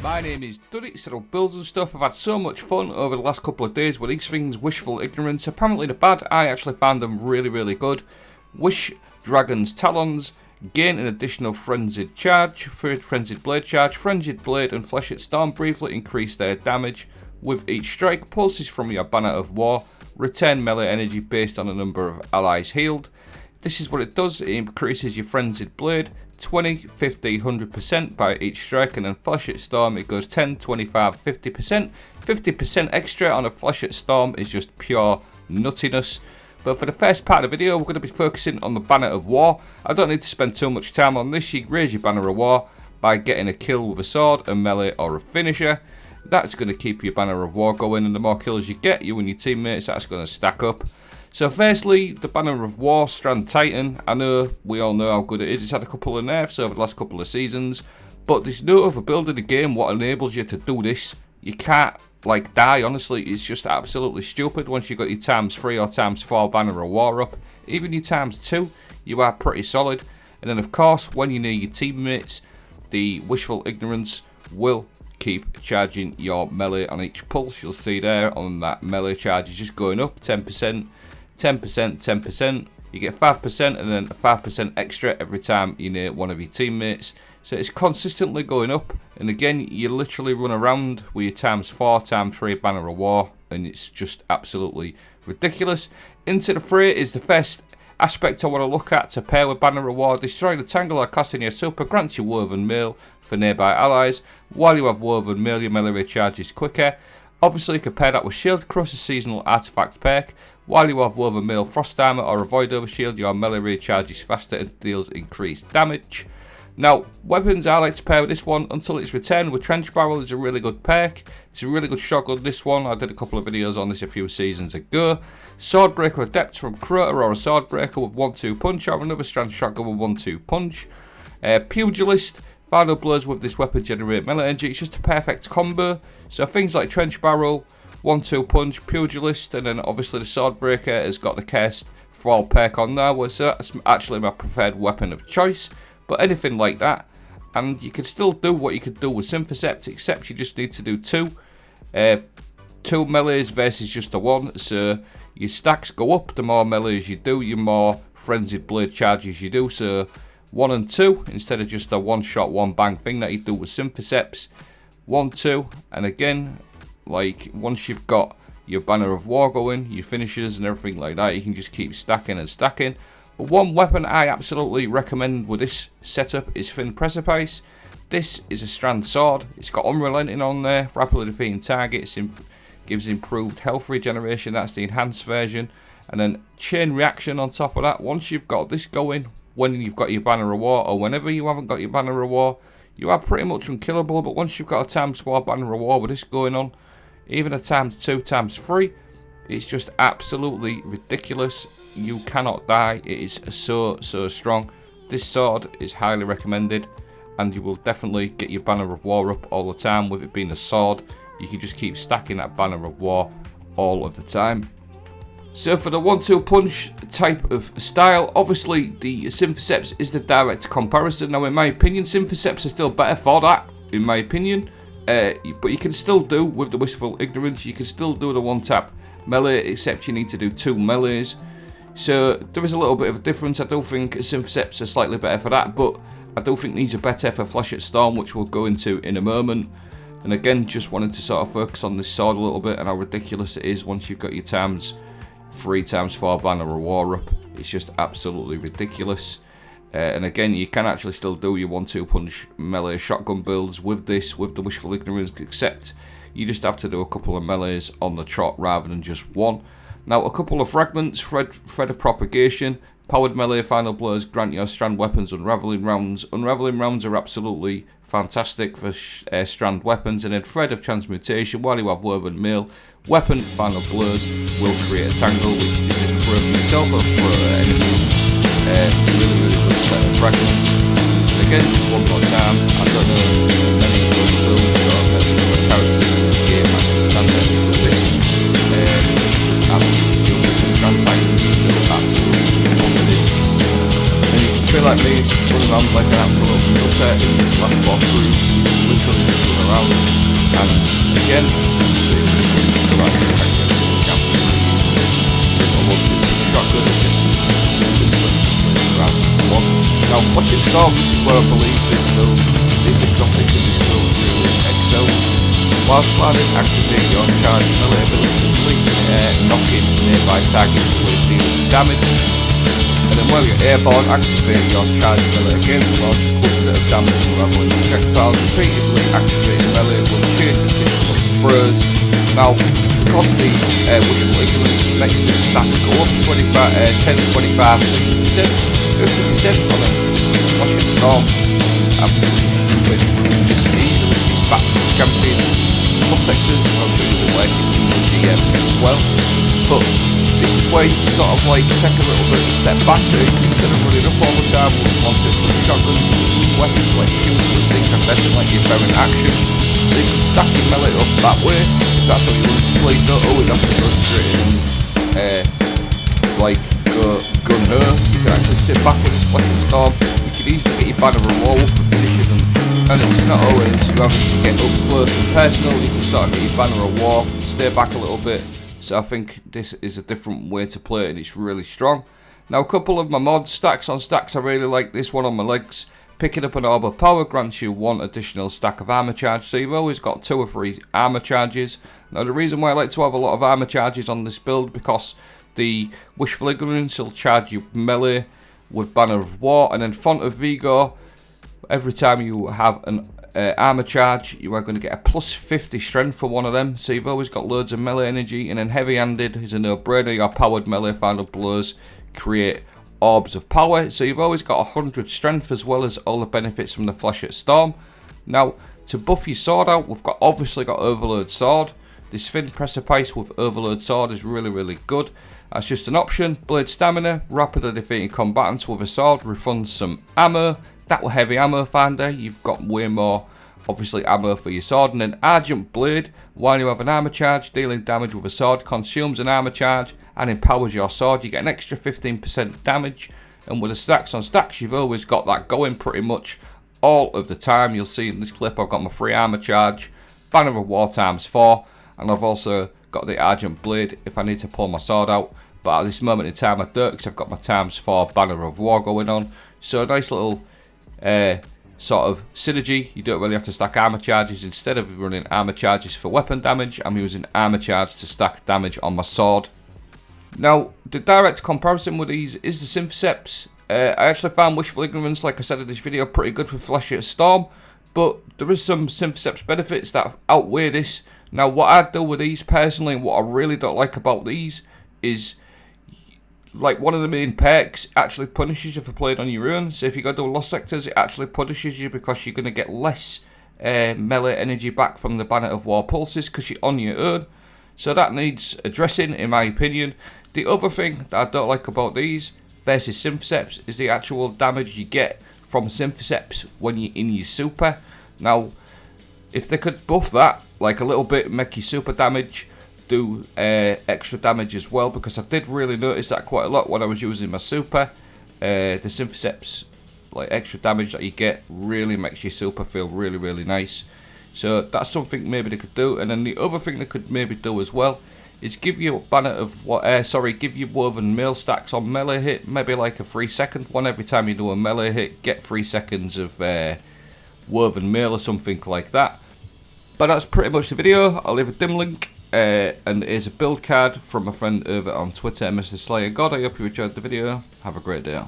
My name is Duddy, Settle Builds and stuff. I've had so much fun over the last couple of days with these things. Wishful Ignorance, apparently they're bad. I actually found them really good. Wish Dragon's Talons, gain an additional Frenzied Charge, Frenzied Blade Charge, Frenzied Blade and Flechette Storm briefly increase their damage with each strike. Pulses from your Banner of War, return melee energy based on the number of allies healed. This is what it does, it increases your Frenzied Blade 20, 50, 100% by each strike, and then Flechette Storm it goes 10, 25, 50%. 50% extra on a Flechette Storm is just pure nuttiness. But for the first part of the video, we're going to be focusing on the Banner of War. I don't need to spend too much time on this. You raise your Banner of War by getting a kill with a sword, a melee or a finisher. That's going to keep your Banner of War going, and the more kills you get, you and your teammates, that's going to stack up. So firstly, the Banner of War, Strand Titan. I know, we all know how good it is. It's had a couple of nerfs over the last couple of seasons, but there's no other build in the game what enables you to do this. You can't, like, die, honestly. It's just absolutely stupid once you've got your ×3 or ×4 Banner of War up. Even your ×2, you are pretty solid. And then, of course, when you're near your teammates, the Wishful Ignorance will keep charging your melee on each pulse. You'll see there on that melee charge is just going up 10%. 10%, 10%, you get 5% and then a 5% extra every time you're near one of your teammates. So it's consistently going up, and again, you literally run around with your ×4, ×3 Banner of War, and it's just absolutely ridiculous. Into the Fray is the first aspect I want to look at to pair with Banner of War. Destroying a tangle or casting your super grants you Woven Mail for nearby allies. While you have Woven Mail, your melee recharge is quicker. Obviously, you can pair that with Shield Crush, a seasonal artifact perk. While you have Woven Mail, Frost Armor or Avoid Overshield, your melee recharge is faster and deals increased damage. Now, weapons I like to pair with this one until it's returned with Trench Barrel is a really good perk. It's a really good shotgun, this one. I did a couple of videos on this a few seasons ago. Swordbreaker Adept from Crota or a Swordbreaker with 1-2 punch, or another Strand shotgun with 1-2 punch. Pugilist. Final blows with this weapon generate melee energy. It's just a perfect combo. So things like Trench Barrel, 1-2 punch, Pugilist, and then obviously the Swordbreaker has got the Cursed Thrall perk on there, so that's actually my preferred weapon of choice. But anything like that, and you can still do what you could do with Synthocept, except you just need to do two melees versus just the one. So your stacks go up, the more melees you do, your more Frenzied Blade charges you do. So 1 and 2 instead of just a one shot, one bang thing that you do with Synthocepts. 1, 2, and again, like once you've got your Banner of War going, your finishers and everything like that, you can just keep stacking and stacking. But one weapon I absolutely recommend with this setup is Thin Precipice. This is a Strand sword. It's got Unrelenting on there, rapidly defeating targets, gives improved health regeneration. That's the enhanced version. And then Chain Reaction on top of that. Once you've got this going, when you've got your Banner of War, or whenever you haven't got your Banner of War, you are pretty much unkillable. But once you've got a ×4 Banner of War with this going on, even a ×2, ×3, it's just absolutely ridiculous. You cannot die. It is so strong. This sword is highly recommended, and you will definitely get your Banner of War up all the time. With it being a sword, you can just keep stacking that Banner of War all of the time. So for the 1-2 punch type of style, obviously the Synthocepts is the direct comparison. Now in my opinion, Synthocepts are still better for that, in my opinion. But you can still do with the Wishful Ignorance, you can still do the one-tap melee, except you need to do 2 melees. So there is a little bit of a difference. I do think Synthocepts are slightly better for that, but I do think these are better for Flechette Storm, which we'll go into in a moment. And again, just wanted to sort of focus on this sword a little bit and how ridiculous it is once you've got your ×3, ×4 Banner of War up. It's just absolutely ridiculous. And again, you can actually still do your 1-2 punch melee shotgun builds with this, with the Wishful Ignorance, except you just have to do a couple of melees on the trot rather than just one. Now, a couple of fragments, Thread of Propagation, powered melee final blows grant your Strand weapons unravelling rounds. Unravelling rounds are absolutely fantastic for Strand weapons, and then Thread of Transmutation, while you have Woven Mail, weapon final blows will create a tangle which you can just throw from yourself or throw at enemies. Really good set of fragments. Again, just one more time, I don't know many other builds or many other characters in the game I can stand there with this. Absolutely, the Strand Titans are still absolutely positive. And you can fill like me, running around like an absolute nutter in this last boss room, literally just run around, and again, now, watching Storm, this is where I believe this build, this exotic in this build really excels. While sliding, activate your charge melee ability to leap in the air, knocking nearby targets with dealing damage. And then while you're airborne, activate your charge melee again to launch a cluster of damage unraveling projectiles. Repeatedly activating melee will change the position of the throws. Now, because the Wishful Ignorance makes the stack go up 10, 25, 50% on a Flechette Storm, absolutely stupid. It's easily these back champion plus sectors, I'll show you the way in the GM as well. But this is where you can sort of like take a little bit of a step back to, instead of running up all the time with wanted for the shotgun weapons like pugilist things and better like your aberrant action. So you can stack your melee up that way, if that's what you want to play. Don't always have to go straight in like gun her. You can actually sit back in a Flechette Storm. You can easily get your banner of war up and finish it, and it's not always you having to get up close and personal. You can sort of get your banner of war, stay back a little bit. So I think this is a different way to play it, and it's really strong. Now, a couple of my mods, stacks on stacks, I really like this one on my legs. Picking up an orb of power grants you 1 additional stack of armor charge, so you've always got 2 or 3 armor charges. Now, the reason why I like to have a lot of armor charges on this build, because the Wishful Ignorance will charge you melee with Banner of War, and then Font of Vigor, every time you have an armor charge, you are going to get a plus 50 strength for one of them, so you've always got loads of melee energy. And then heavy handed is a no-brainer. Your powered melee final blows create orbs of power, so you've always got 100 strength as well as all the benefits from the Flechette Storm. Now, to buff your sword out, we've obviously got Overload Sword. This thin precipice with Overload Sword is really good. That's just an option. Blade Stamina, rapidly defeating combatants with a sword, refunds some ammo. That will heavy ammo finder, you've got way more obviously ammo for your sword. And then Argent Blade, while you have an armor charge, dealing damage with a sword consumes an armor charge and empowers your sword. You get an extra 15% damage, and with the stacks on stacks, you've always got that going pretty much all of the time. You'll see in this clip I've got my free armor charge, Banner of War ×4, and I've also got the Argent Blade if I need to pull my sword out. But at this moment in time I don't, because I've got my ×4 Banner of War going on. So a nice little sort of synergy. You don't really have to stack armor charges. Instead of running armor charges for weapon damage, I'm using armor charge to stack damage on my sword. Now, the direct comparison with these is the Syntheseps. I actually found Wishful Ignorance, like I said in this video, pretty good for Flechette Storm, but there is some Syntheseps benefits that outweigh this. Now, what I do with these personally, and what I really don't like about these, is like one of the main perks actually punishes you for playing on your own. So if you go to lost sectors, it actually punishes you because you're going to get less melee energy back from the Banner of War pulses because you're on your own. So that needs addressing, in my opinion. The other thing that I don't like about these versus Syntheseps is the actual damage you get from Syntheseps when you're in your super. Now, if they could buff that like a little bit, make your super damage do extra damage as well, because I did really notice that quite a lot when I was using my super. The Syntheseps like extra damage that you get really makes your super feel really nice. So that's something maybe they could do. And then the other thing they could maybe do as well is give you a banner of give you woven mail stacks on melee hit, maybe like a 3-second one every time you do a melee hit. Get 3 seconds of woven mail or something like that. But that's pretty much the video. I'll leave a dim link. And here's a build card from my friend over on Twitter, Mr. Slayer God. I hope you enjoyed the video. Have a great day.